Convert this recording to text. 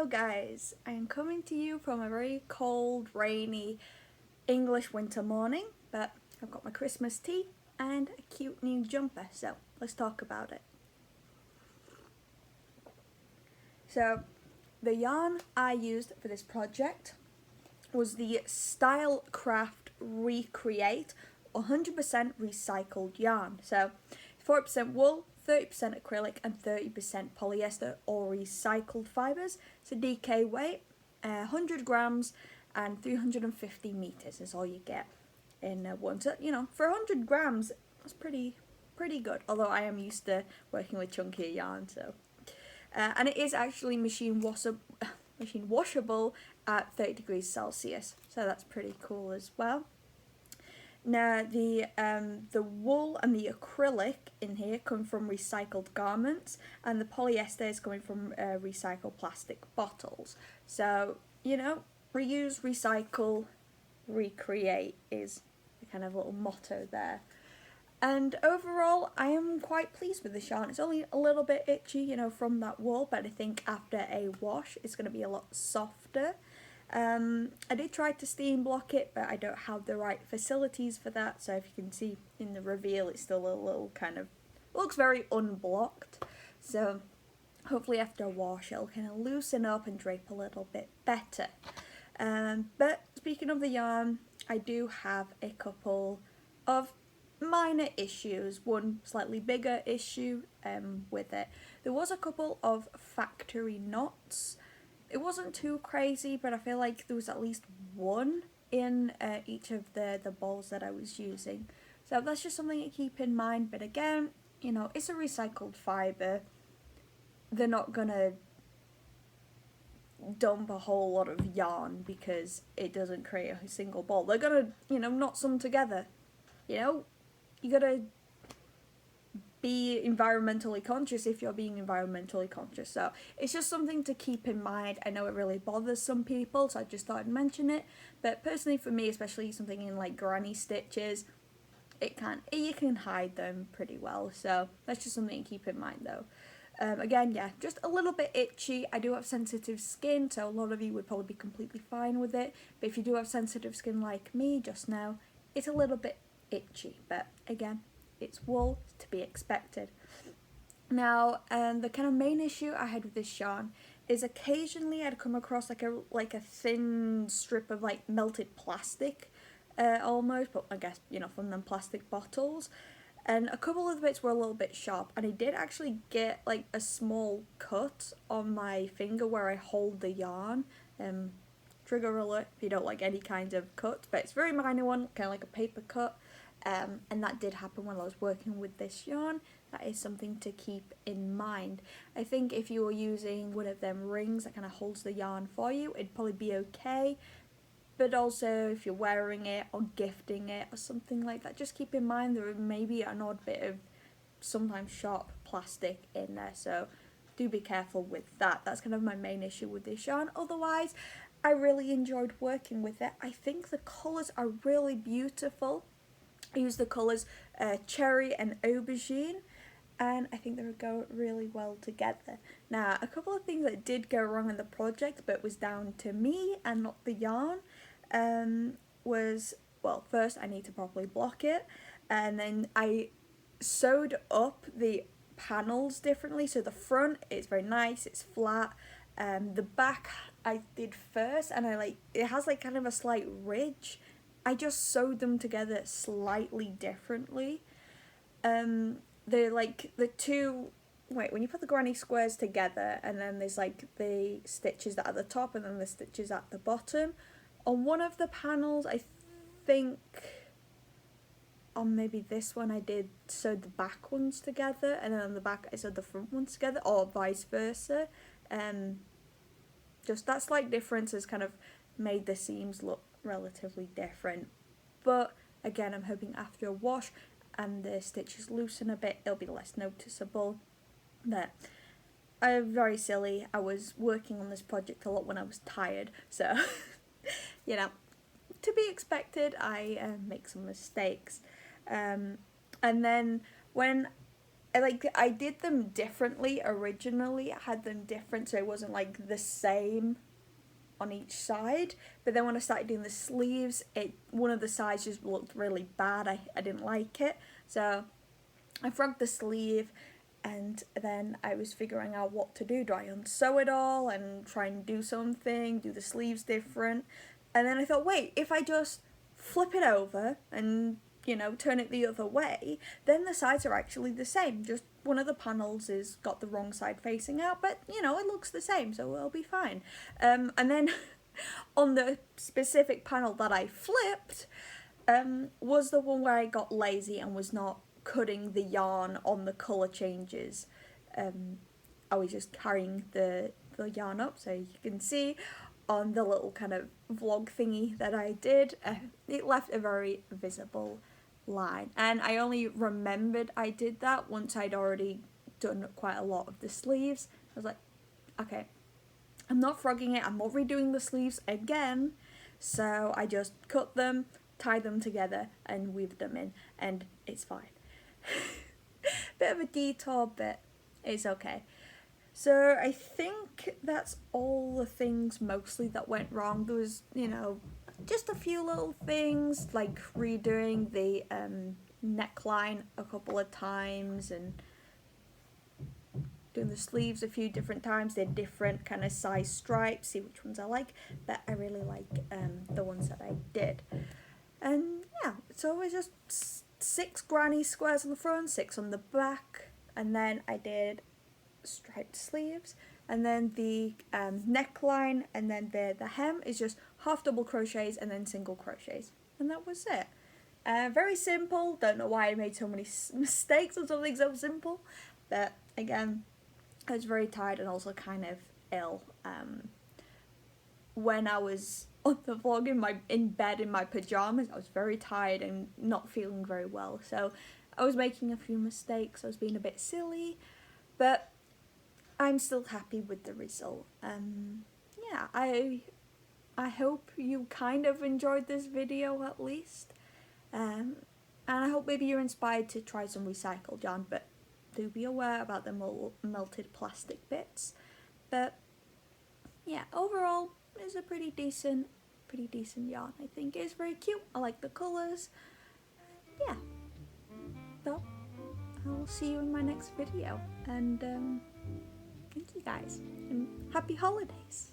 Hello guys, I am coming to you from a very cold, rainy English winter morning, but I've got my Christmas tea and a cute new jumper, so let's talk about it. So the yarn I used for this project was the Stylecraft Recreate 100% recycled yarn. So 40% wool, 30% acrylic and 30% polyester or recycled fibres. So DK weight, 100 grams and 350 meters is all you get in one. So, for 100 grams, that's pretty good. Although I am used to working with chunkier yarn, so. And it is actually machine washable at 30 degrees Celsius. So that's pretty cool as well. Now the wool and the acrylic in here come from recycled garments, and the polyester is coming from recycled plastic bottles. So reuse, recycle, recreate is the kind of little motto there. And overall, I am quite pleased with this yarn. It's only a little bit itchy, from that wool, but I think after a wash, it's going to be a lot softer. I did try to steam block it, but I don't have the right facilities for that. So if you can see in the reveal, it's still a little kind of, looks very unblocked. So hopefully after a wash, it'll kind of loosen up and drape a little bit better. But speaking of the yarn, I do have a couple of minor issues, one slightly bigger issue with it. There was a couple of factory knots. It wasn't too crazy, but I feel like there was at least one in each of the balls that I was using. So that's just something to keep in mind. But again, it's a recycled fibre. They're not gonna dump a whole lot of yarn because it doesn't create a single ball. They're gonna, knot some together. You gotta be environmentally conscious if you're being environmentally conscious. So it's just something to keep in mind. I know it really bothers some people, so I just thought I'd mention it. But personally for me, especially something in like granny stitches, you can hide them pretty well. So that's just something to keep in mind though. Again, yeah, just a little bit itchy. I do have sensitive skin, so a lot of you would probably be completely fine with it. But if you do have sensitive skin like me just now, it's a little bit itchy. But again, it's wool, to be expected. Now, the kind of main issue I had with this yarn is occasionally I'd come across like a thin strip of like melted plastic, almost, but I guess from them plastic bottles. And a couple of the bits were a little bit sharp, and I did actually get like a small cut on my finger where I hold the yarn. Trigger alert if you don't like any kind of cut, but it's a very minor one, kind of like a paper cut. And that did happen when I was working with this yarn. That is something to keep in mind. I think if you were using one of them rings that kind of holds the yarn for you, it'd probably be okay. But also if you're wearing it or gifting it or something like that, just keep in mind there may be an odd bit of sometimes sharp plastic in there, so do be careful with that. That's kind of my main issue with this yarn. Otherwise, I really enjoyed working with it. I think the colours are really beautiful. I used the colours cherry and aubergine, and I think they would go really well together. Now, a couple of things that did go wrong in the project, but was down to me and not the yarn, was, well, first I need to properly block it, and then I sewed up the panels differently. So the front is very nice, it's flat. The back I did first, and it has like kind of a slight ridge. I just sewed them together slightly differently. The two, when you put the granny squares together, and then there's like the stitches that are at the top and then the stitches at the bottom. On one of the panels, I think, on maybe this one, I did sew the back ones together, and then on the back I sewed the front ones together, or vice versa. Just that slight difference has kind of made the seams look relatively different. But again, I'm hoping after a wash and the stitches loosen a bit, it'll be less noticeable. But I'm very silly. I was working on this project a lot when I was tired, so to be expected. I make some mistakes, and then when I did them differently originally. I had them different so it wasn't like the same on each side. But then when I started doing the sleeves, one of the sides just looked really bad. I didn't like it. So I frogged the sleeve, and then I was figuring out what to do. Do I unsew it all and try and do something, do the sleeves different? And then I thought, wait, if I just flip it over and, you know, turn it the other way, then the sides are actually the same. Just one of the panels is got the wrong side facing out, but, you know, it looks the same, so it'll be fine. And then on the specific panel that I flipped, was the one where I got lazy and was not cutting the yarn on the colour changes. I was just carrying the yarn up, so you can see on the little kind of vlog thingy that I did, it left a very visible line, and I only remembered I did that once I'd already done quite a lot of the sleeves. I was like, okay, I'm not frogging it, I'm not redoing the sleeves again, so I just cut them, tie them together and weave them in, and it's fine. Bit of a detour, but it's okay. So I think that's all the things mostly that went wrong. There was, you know, just a few little things like redoing the neckline a couple of times and doing the sleeves a few different times. They're different kind of size stripes, see which ones I like, but I really like the ones that I did. And yeah, so it was just 6 granny squares on the front, 6 on the back, and then I did striped sleeves, and then the neckline, and then the hem is just half double crochets and then single crochets, and that was it. Very simple. Don't know why I made so many mistakes on something so simple, but again, I was very tired and also kind of ill when I was on the vlog in bed in my pajamas. I was very tired and not feeling very well, so I was making a few mistakes. I was being a bit silly, but I'm still happy with the result. Yeah, I hope you kind of enjoyed this video at least, and I hope maybe you're inspired to try some recycled yarn, but do be aware about the melted plastic bits. But yeah, overall it's a pretty decent yarn. I think it's very cute. I like the colours. Yeah, so I'll see you in my next video, and thank you guys, and happy holidays.